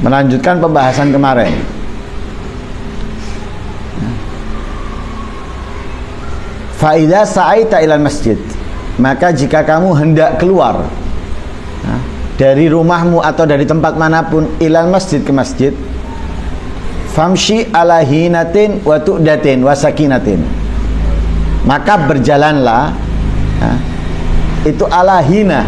Melanjutkan pembahasan kemarin. Fa idza sa'aita ilal masjid, maka jika kamu hendak keluar dari rumahmu atau dari tempat manapun, ilal masjid, ke masjid, famshi ala hinatin wa tu'datin wa sakinatin, maka berjalanlah itu ala hina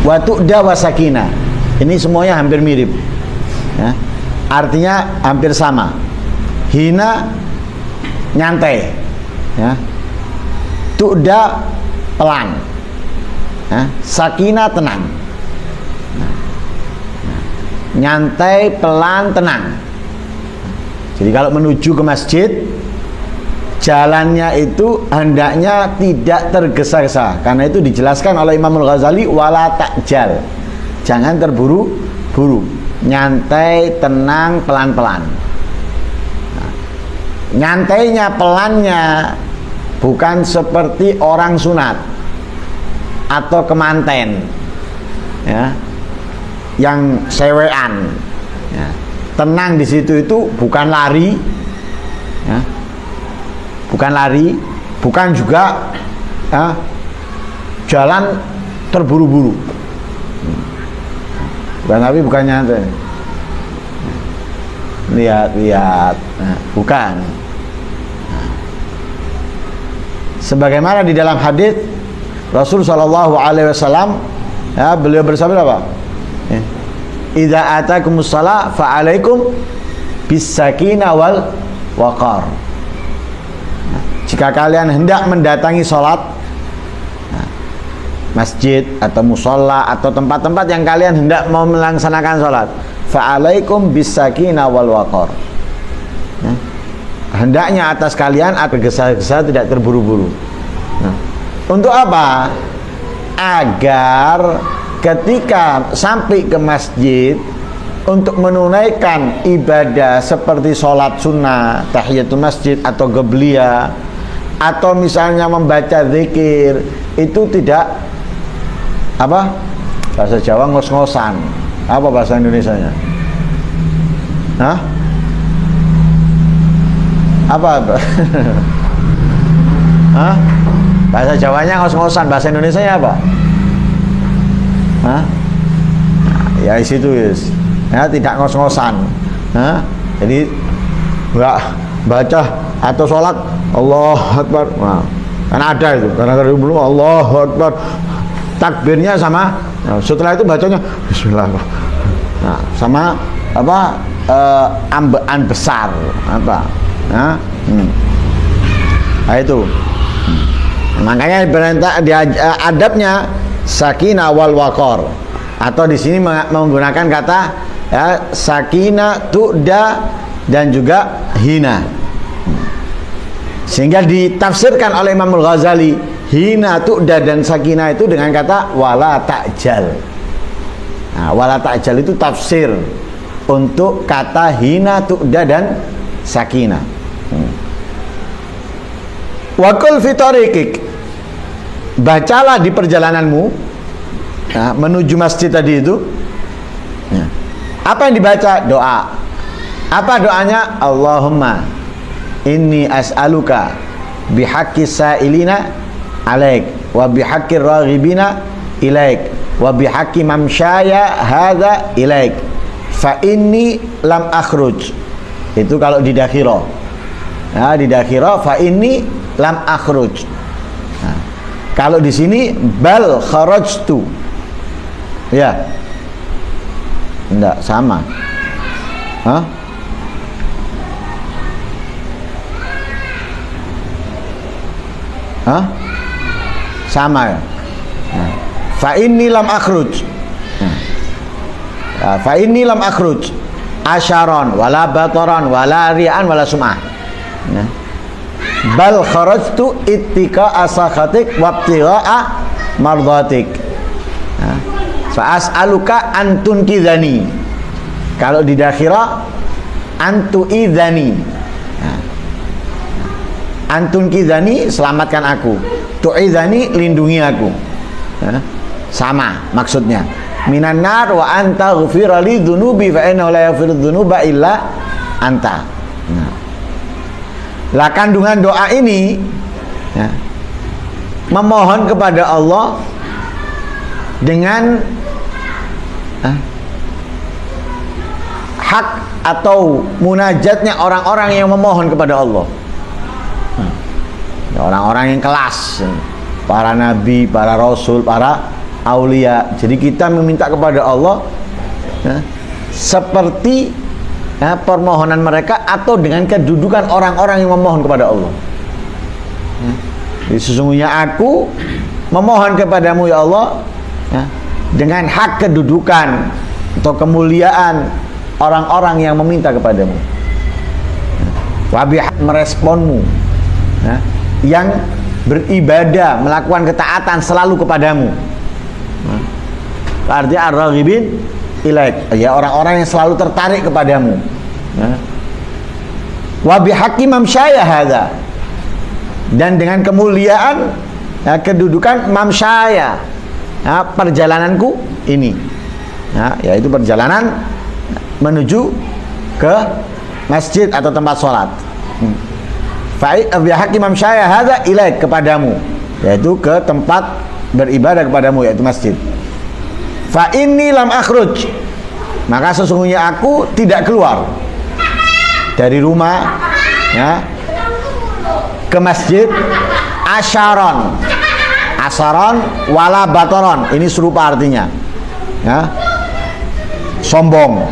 wa tu'da wa sakina. Ini semuanya hampir mirip ya. Artinya hampir sama. Hina nyantai ya. Tu'da pelan ya. Sakina tenang. Nyantai, pelan, tenang. Jadi kalau menuju ke masjid, jalannya itu hendaknya tidak tergesa-gesa. Karena itu dijelaskan oleh Imam Al-Ghazali, wala ta'jal, jangan terburu-buru, nyantai, tenang, pelan-pelan. Nyantainya, pelannya bukan seperti orang sunat atau kemanten ya, yang sewean ya. Tenang di situ itu bukan lari ya. Bukan lari, bukan juga ya, jalan terburu-buru. Tapi bukan nyantai. Lihat-lihat, nah, bukan. Sebagaimana di dalam hadis Rasul Shallallahu Alaihi Wasallam ya, beliau bersabda apa? Idza atakumus shalah fa'alaikum bis-sakinah wal waqar. Jika kalian hendak mendatangi sholat, masjid atau musola atau tempat-tempat yang kalian hendak mau melaksanakan sholat, fa'alaikum bis-sakinah wal waqar. Hendaknya atas kalian tergesa-gesa, tidak terburu-buru. Untuk apa? Agar ketika sampai ke masjid untuk menunaikan ibadah seperti sholat sunnah, tahiyatul masjid atau qabliyah, atau misalnya membaca zikir, itu tidak apa? Bahasa Jawa ngos-ngosan. Apa bahasa Indonesianya? Hah? Apa? Hah? Bahasa Jawanya ngos-ngosan, bahasa Indonesianya apa? Hah? Ya di situ ya, tidak ngos-ngosan. Hah? Jadi enggak baca atau sholat Allahu Akbar. Nah, kan ada itu. Karena belum Allahu Akbar. Takbirnya sama. Nah, setelah itu bacanya Bismillah. Nah, sama apa? Ambaan besar apa? Nah, nah itu. Makanya perintah adabnya sakinah wal waqar, atau di sini menggunakan kata ya, sakinah, tu'da, dan juga hina. Sehingga ditafsirkan oleh Imam Al-Ghazali, hina, tu'da, dan sakinah itu dengan kata wala ta'jal. Nah, wala ta'jal itu tafsir untuk kata hina, tu'da, dan sakinah. Wa qul fi tariqik, bacalah di perjalananmu nah, menuju masjid tadi itu ya. Apa yang dibaca? Doa. Apa doanya? Allahumma inni as'aluka bihaqqi sa'ilina alaik wa bihaqqi raghibina ilaik wa bihaqqi mamsyaya hadza ilaik fa inni lam akhruj. Itu kalau di dakhirah ya, di dakhirah fa inni lam akhruj. Nah, kalau di sini bal kharajtu. Ya. Enggak sama. Hah? Hah? Sama ya. Nah, fa inni lam akhruj. Nah, fa inni lam akhruj asyaron wala bataran wala ri'an wala sum'ah. Nah, bal kharajtu ittika asakhatik wabtigha'a mardatik. Fa as'aluka antun kidhani. Kalau di dakhirah antu idhani. Antun kidhani, selamatkan aku. Tu'idhani, lindungi aku. Sama maksudnya. minan nar wa anta ghfira li dzunubi fa innahu la yaghfiru dzunuba illa anta. Nah. Lah kandungan doa ini ya, memohon kepada Allah dengan hak atau munajatnya orang-orang yang memohon kepada Allah. Orang-orang yang kelas, para nabi, para rasul, para aulia. Jadi kita meminta kepada Allah ya, seperti ya, permohonan mereka atau dengan kedudukan orang-orang yang memohon kepada Allah. Ya. Jadi sesungguhnya aku memohon kepadamu ya Allah ya, dengan hak kedudukan atau kemuliaan orang-orang yang meminta kepadamu. Wabih meresponmu ya, yang beribadah, melakukan ketaatan selalu kepadamu. Artinya ar-raghibin ilaik, ya orang-orang yang selalu tertarik kepadamu. Wa bihaqqi mamsyaya hadza, dan dengan kemuliaan ya, kedudukan mamsyaya ya, perjalananku ini ya, yaitu perjalanan menuju ke masjid atau tempat sholat. Fa bihaqqi mamsyaya hadza ilaik, kepadamu, yaitu ke tempat beribadah kepadamu, yaitu masjid. Fa inni lam akhruj, maka sesungguhnya aku tidak keluar dari rumah ya, ke masjid asyaron wala batoron, ini serupa artinya ya, sombong,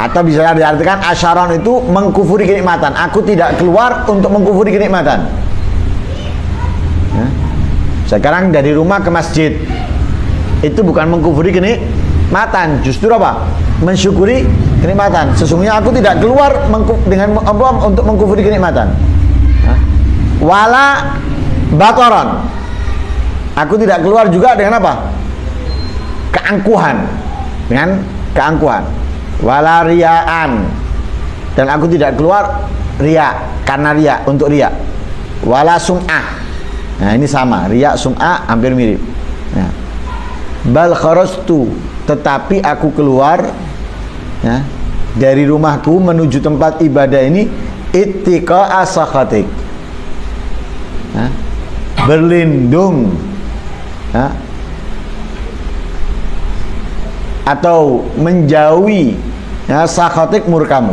atau bisa diartikan asyaron itu mengkufuri kenikmatan. Aku tidak keluar untuk mengkufuri kenikmatan ya. Sekarang dari rumah ke masjid itu bukan mengkufuri kenikmatan, justru apa? Mensyukuri kenikmatan. Sesungguhnya aku tidak keluar dengan untuk mengkufuri kenikmatan. Wala batoron, aku tidak keluar juga dengan apa? Keangkuhan, dengan keangkuhan. Wala riyaan, dan aku tidak keluar riya, karena riya, untuk riya. Wala sum'ah, nah ini sama, riya sum'ah hampir mirip ya. Bal kharastu, tetapi aku keluar ya, dari rumahku menuju tempat ibadah ini ittiqa'a sakhatik ya, berlindung ya, atau menjauhi ya, sakhatik, murkamu.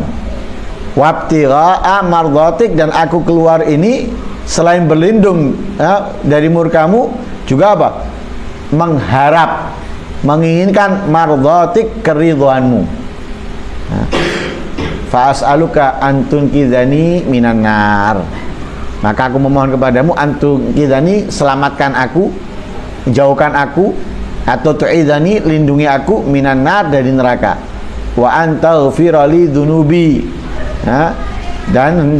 Wabtigha'a mardhatik, dan aku keluar ini selain berlindung ya, dari murkamu juga apa? Mengharap, menginginkan mardhatik, keridhaanmu. Fa as'aluka antun kidani minan nar, maka aku memohon kepadamu antun kidani, selamatkan aku, jauhkan aku, atau tu'idani, lindungi aku, minan nar, dari neraka. Wa anta ghfirali dzunubi ya, dan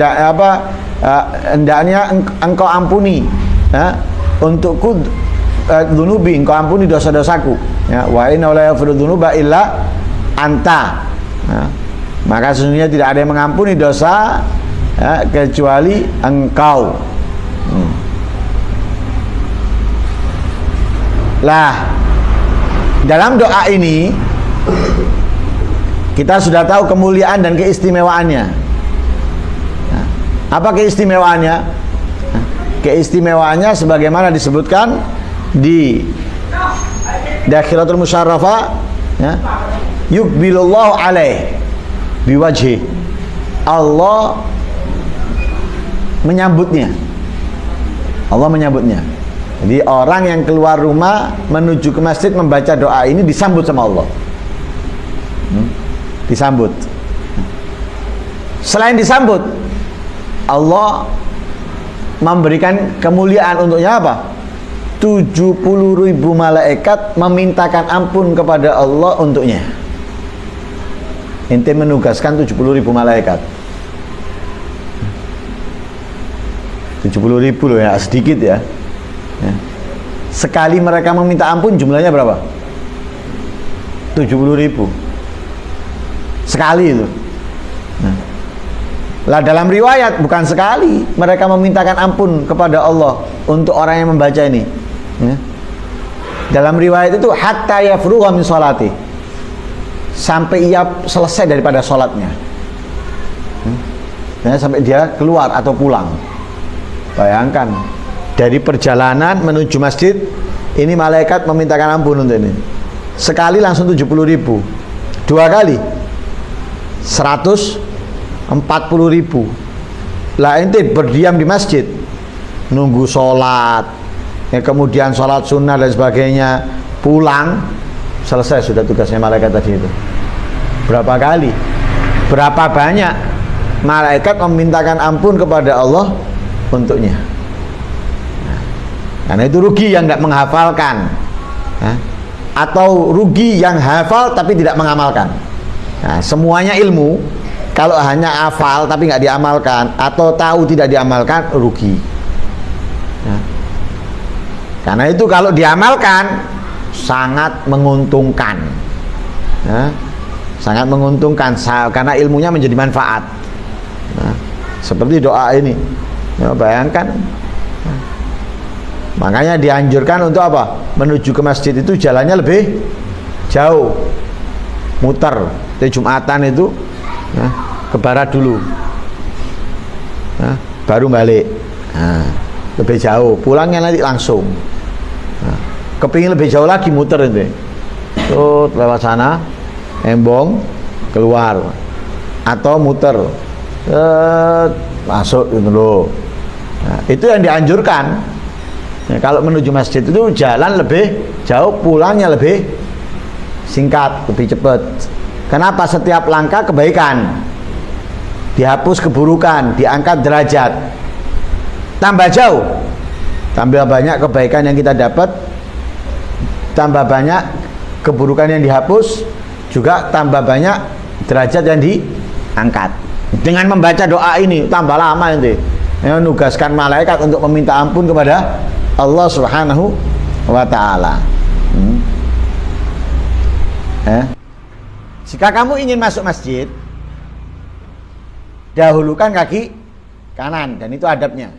hendaknya engkau ampuni ya, untukku dzunubi, engkau ampuni dosa-dosaku ya. Wa inna la yaghfiru dzunuba illa anta ya. Maka sesungguhnya tidak ada yang mengampuni dosa ya, kecuali engkau. Lah, dalam doa ini kita sudah tahu kemuliaan dan keistimewaannya. Nah, apa keistimewaannya? Nah, keistimewaannya sebagaimana disebutkan di Dakhiratul Musyarrafah ya, yukbilullahu alaih biwajhi, Allah menyambutnya. Allah menyambutnya. Jadi orang yang keluar rumah menuju ke masjid membaca doa ini disambut sama Allah. Disambut. Selain disambut, Allah memberikan kemuliaan untuknya apa? 70.000 malaikat memintakan ampun kepada Allah untuknya. Ente menugaskan 70.000 malaikat. 70.000 loh ya, sedikit ya. Ya. Sekali mereka meminta ampun jumlahnya berapa? 70.000 sekali itu. Nah. Lah dalam riwayat bukan sekali mereka memintakan ampun kepada Allah untuk orang yang membaca ini ya. Dalam riwayat itu hatta yafrugha min sholati, sampai ia selesai daripada sholatnya. Sampai dia keluar atau pulang. Bayangkan, dari perjalanan menuju masjid, ini malaikat memintakan ampun untuk ini. Sekali langsung 70.000, 2 kali 140.000. Lah ente berdiam di masjid, nunggu sholat, kemudian sholat sunnah dan sebagainya, pulang, selesai sudah tugasnya malaikat tadi itu. Berapa kali, berapa banyak malaikat memintakan ampun kepada Allah untuknya. Karena itu rugi yang tidak menghafalkan, atau rugi yang hafal tapi tidak mengamalkan. Nah, semuanya ilmu, kalau hanya hafal tapi nggak diamalkan, atau tahu tidak diamalkan, rugi. Karena itu kalau diamalkan sangat menguntungkan, sangat menguntungkan, karena ilmunya menjadi manfaat. Seperti doa ini, bayangkan. Makanya dianjurkan untuk apa? Menuju ke masjid itu jalannya lebih jauh, muter. Di Jumatan itu ke barat dulu, baru balik. Lebih jauh, pulangnya nanti langsung. Kepingin lebih jauh lagi, muter itu. Tuh lewat sana, embong, keluar, atau muter, masuk gitu loh. Itu yang dianjurkan. Kalau menuju masjid itu jalan lebih jauh, pulangnya lebih singkat, lebih cepat. Kenapa? Setiap langkah kebaikan, dihapus keburukan, diangkat derajat, tambah jauh, tambah banyak kebaikan yang kita dapat, tambah banyak keburukan yang dihapus, juga tambah banyak derajat yang diangkat. Dengan membaca doa ini tambah lama nanti, menugaskan malaikat untuk meminta ampun kepada Allah Subhanahu wa ta'ala. Jika kamu ingin masuk masjid, dahulukan kaki kanan, dan itu adabnya.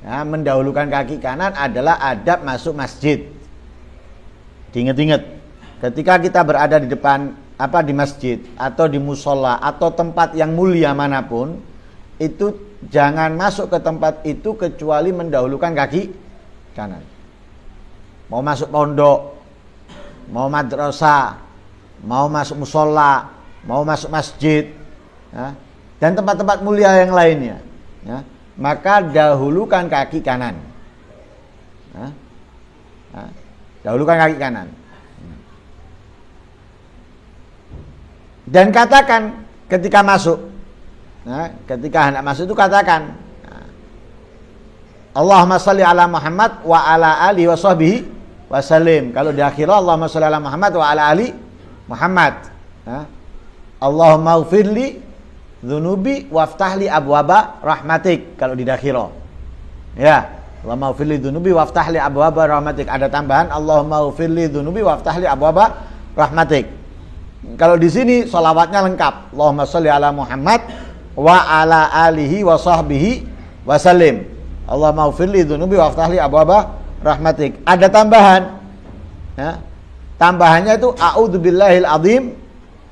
Mendahulukan kaki kanan adalah adab masuk masjid. Diingat-ingat, ketika kita berada di depan di masjid atau di musola atau tempat yang mulia manapun, itu jangan masuk ke tempat itu kecuali mendahulukan kaki kanan. Mau masuk pondok, mau madrasah, mau masuk musola, mau masuk masjid, dan tempat-tempat mulia yang lainnya, maka dahulukan kaki kanan. Dahulukan kaki kanan. Dan katakan ketika masuk, ketika hendak masuk itu katakan, Allahumma shalli ala Muhammad wa ala alihi wa sahbihi wa sallim. Kalau di akhir Allahumma shalli ala Muhammad wa ala ali Muhammad. Allahumma ighfirli dzunubi waftahli abwaba rahmatik. Kalau di akhir, ya, Allahumma ighfirli dzunubi waftahli abwaba rahmatik. Ada tambahan Allahumma ighfirli dzunubi waftahli abwaba rahmatik. Kalau di sini sholawatnya lengkap. Allahumma shalli ala Muhammad wa ala alihi wa sahbihi wa sallim. Allahumma ighfirli dzunubi waftahli abwaba rahmatik. Ada tambahan, tambahannya itu a'udzubillahil azim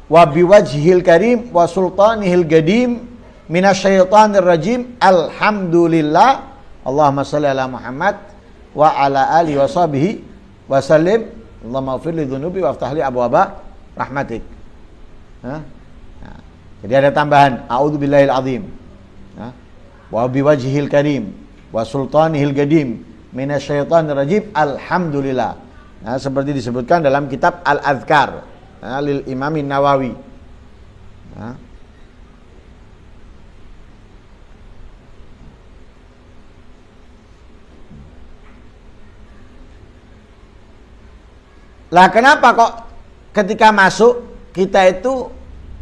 wa biwajhil karim wa sultanihil gadim minasyaitonir rajim. Alhamdulillah. Allahumma shalli ala Muhammad wa ala alihi wa sahbihi wa sallim. Allahumma ighfirli dzunubi waftahli abwaba rahmatik. Jadi ada tambahan a'udzubillahil azim wa biwajhil karim wa sultanihil gadim minasyaitonir rajim. Alhamdulillah. Seperti disebutkan dalam kitab Al-Adhkar lil Imam Nawawi. Lah kenapa kok ketika masuk kita itu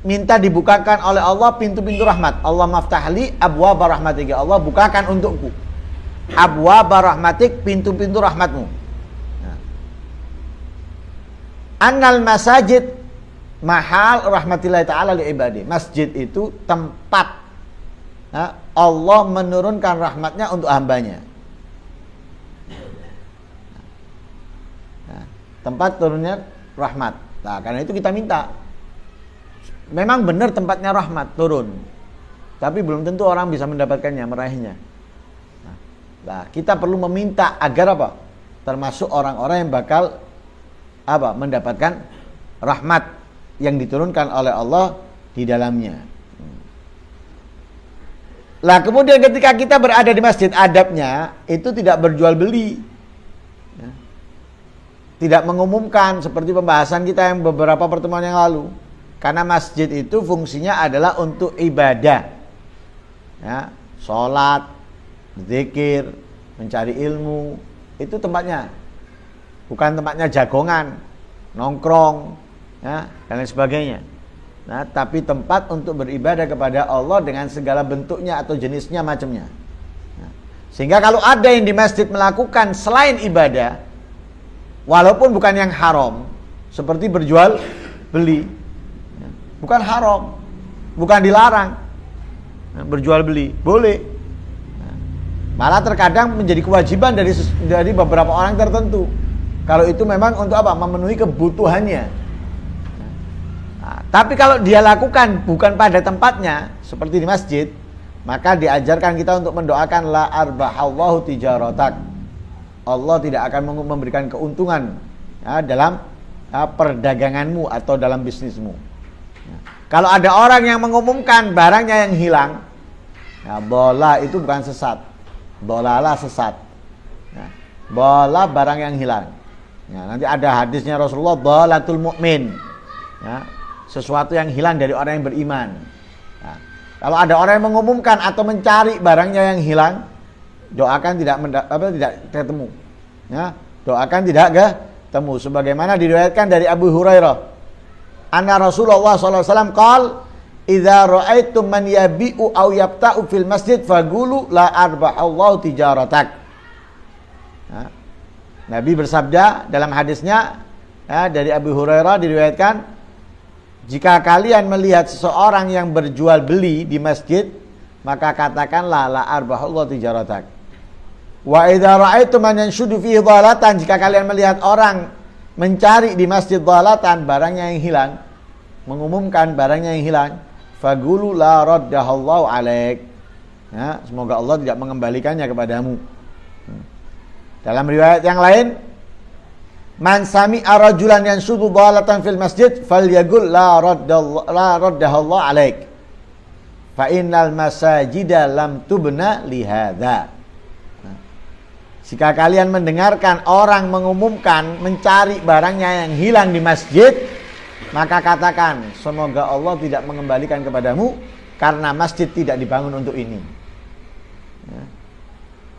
minta dibukakan oleh Allah pintu-pintu rahmat? Allah maftahli abwaba rahmatik. Ya Allah, bukakan untukku abwaba rahmatik, pintu-pintu rahmatmu. Annal masajid mahal rahmatillahi ta'ala li ibadi. Masjid itu tempat Allah menurunkan rahmatnya untuk hambanya. tempat turunnya rahmat. Nah, karena itu kita minta. Memang benar tempatnya rahmat turun, tapi belum tentu orang bisa mendapatkannya, meraihnya. Nah, kita perlu meminta agar apa? Termasuk orang-orang yang bakal apa? Mendapatkan rahmat yang diturunkan oleh Allah di dalamnya. Lah kemudian ketika kita berada di masjid, adabnya itu tidak berjual beli, ya. Tidak mengumumkan seperti pembahasan kita yang beberapa pertemuan yang lalu. Karena masjid itu fungsinya adalah untuk ibadah, ya, sholat, zikir, mencari ilmu, itu tempatnya, bukan tempatnya jagongan, nongkrong, ya, dan lain sebagainya. Nah, tapi tempat untuk beribadah kepada Allah dengan segala bentuknya atau jenisnya, macamnya. Nah, sehingga kalau ada yang di masjid melakukan selain ibadah, walaupun bukan yang haram, seperti berjual beli, ya, bukan haram, bukan dilarang, nah, berjual beli boleh. Nah, malah terkadang menjadi kewajiban dari beberapa orang tertentu. Kalau itu memang untuk apa? Memenuhi kebutuhannya. Nah, tapi kalau dia lakukan bukan pada tempatnya, seperti di masjid, maka diajarkan kita untuk mendoakan la arbahallahu tijaratak. Allah tidak akan memberikan keuntungan, ya, dalam perdaganganmu atau dalam bisnismu. Ya. Kalau ada orang yang mengumumkan barangnya yang hilang, ya, bola itu bukan sesat, dolalah sesat. Ya. Bola barang yang hilang. Ya, nanti ada hadisnya Rasulullah, dolatul mu'min. Ya. Sesuatu yang hilang dari orang yang beriman. Nah, kalau ada orang yang mengumumkan atau mencari barangnya yang hilang, doakan tidak ketemu. Ya, doakan tidak ketemu. Sebagaimana diriwayatkan dari Abu Hurairah, anna Rasulullah SAW qala, idza ra'aitum man yabi'u aw yabta'u fil masjid faqulu la arbahallahu tijaratak. Nah, Nabi bersabda dalam hadisnya, ya, dari Abu Hurairah diriwayatkan, jika kalian melihat seseorang yang berjual beli di masjid, maka katakanlah la arbahallahu tijaratak. Wa idza ra'aitum man yanshudu fihi dhalatan, jika kalian melihat orang mencari di masjid dhalatan, barangnya yang hilang, mengumumkan barangnya yang hilang, faqulu la raddahallahu alaik. Ya, semoga Allah tidak mengembalikannya kepadamu. Dalam riwayat yang lain, man sami'a rajulan yanshudu dhalatan fil masjid falyaqul la raddahallahu alaik. Fa innal masajida lam tubna lihadza. Jika kalian mendengarkan orang mengumumkan mencari barangnya yang hilang di masjid, maka katakan, semoga Allah tidak mengembalikan kepadamu, karena masjid tidak dibangun untuk ini.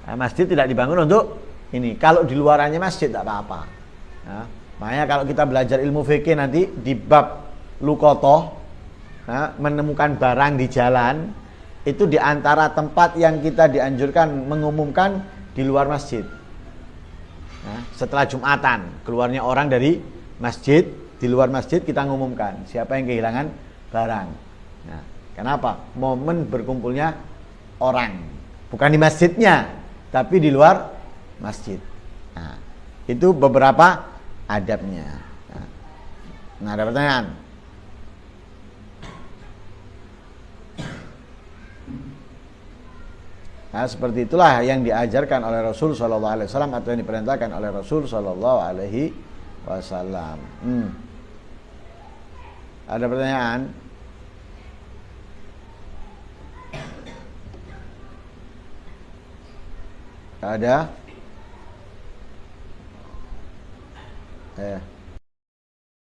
Nah, masjid tidak dibangun untuk ini. Kalau di luarannya masjid tidak apa-apa. Nah, makanya kalau kita belajar ilmu fikih nanti di bab luqathah, nah, menemukan barang di jalan, itu di antara tempat yang kita dianjurkan mengumumkan di luar masjid. Nah, setelah Jumatan, keluarnya orang dari masjid, di luar masjid kita ngumumkan siapa yang kehilangan barang. Nah, kenapa? Momen berkumpulnya orang, bukan di masjidnya, tapi di luar masjid. Nah, itu beberapa adabnya. Nah, ada pertanyaan? Nah, seperti itulah yang diajarkan oleh Rasul sallallahu alaihi wasallam atau yang diperintahkan oleh Rasul sallallahu alaihi wasallam. Ada pertanyaan? Ada?